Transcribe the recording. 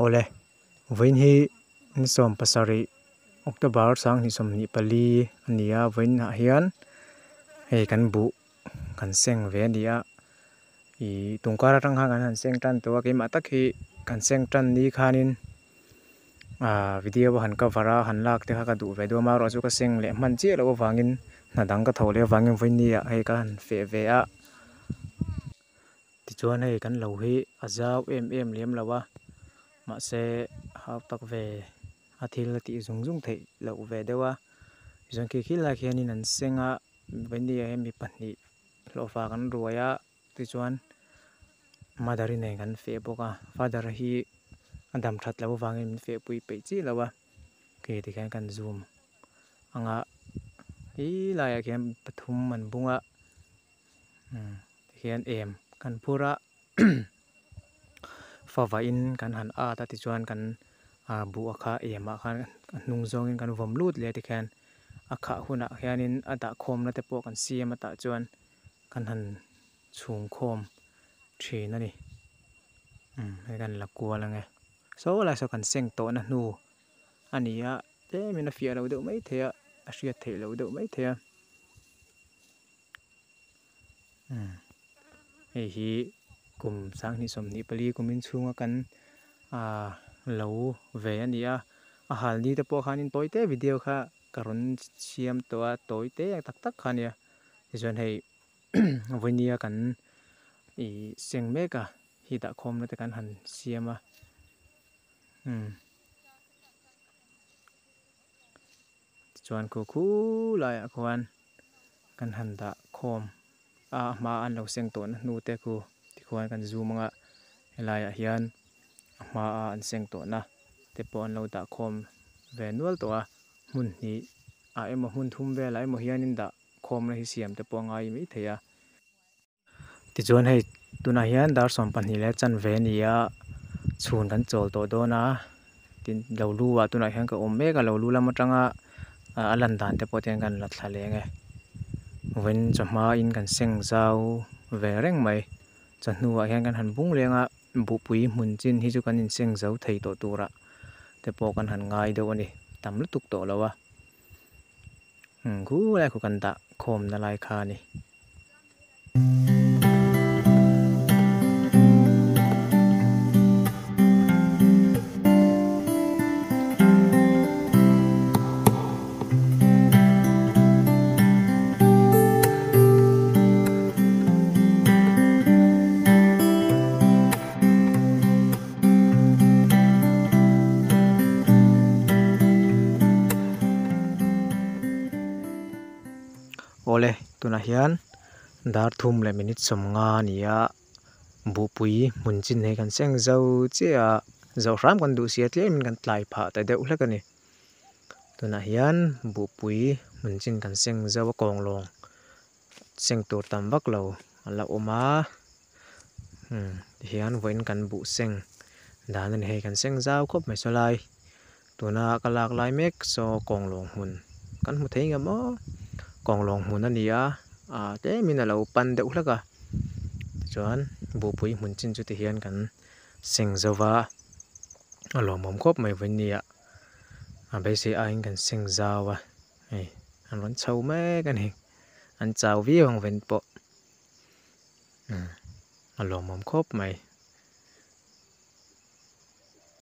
ole voin hi in som pasari October sang ni som ni pali ania voin na hian hei kan bu kan seng ve nia I tungkara tang ha kan seng tan to ke ma tak hi kan seng tan ni khanin video han ka vara han lak te kha ka du ve do ma ro chu ka seng le man che lo wangin na dang ka thole wangin voin ni a hei kan fe ve a ti chuan hei kan lo hi azau em lem lawa ma se hau tak ve athil ti zung zung thei lo ve dewa zon ki khil la khianin an senga voin ni a mi pahnih lo fa kan ruaya ti chuan madari nei kan fe boka father hi adam that lo wangin fe pui pe chi lawa ke ti kan zoom anga hi la ya kem pathum man bunga hian em kan pura fawa in kan han a ta ti chuan kan bu akha em a khan nung zong in kan vom lut le ti khan akha huna hianin ada khom na te po kan siam ata chuan kan han chung khom thina ni he kan la kwa la nge so la so kan seng to na nu ania te mina fia lo do mai thea a hriat thei lo do mai thea hei hi kum sang ni som ni pali kumin chunga kan lo ve ania a hal ni te po khanin toite video kha karon siam to a toite tak tak khania zon hei voinia kan I seng meka hi da khom na te kan han siama chuan ko khu la ya kwan kan han da khom ma an lo seng to na nu te ku ti kwan kan zoom nga helai a hian ma an seng to na te po an lo da khom ve nual to a mun ni emo hun thum ve lai mo hianin da khom na hi siam te po ngai mi theya ti chuan hei tuna hian dar som pan hi le chan ve nia chhun kan chol to do na tin lo lu wa tuna hian ka om me ka lo lu lama tanga alan dan te po ten kan la thlale nge wen chama in kan seng zau ve reng mai chanu wa hian kan han bung lenga bu pui mun chin hi chu kan in seng zau thei to tura te po kan han ngai do ani tam lu tuk to lawa khu lai khu kan da khom na lai kha ni ole tuna hian dar thum le minute som nga nia bu pui mun chin nei kan seng zo chia zo ram kan du sia tle min kan tlai pha ta deuh hlek ani tuna hian bu pui mun chin kan seng zo kong long seng tur tam vak lo ala oma hian voin kan bu seng dan an hei kan seng zau khop mai solai tuna kalak lai mek so kong long hun kan mu thei nga mo kong long mun ania te min alo pan deuh hleka chuan bu pui mun chin chu te hian kan seng zowa alo mom khop mai voin nia be se a in kan seng zawa hei an ron chho me kan hi an chau vi hong ven po alo mom khop mai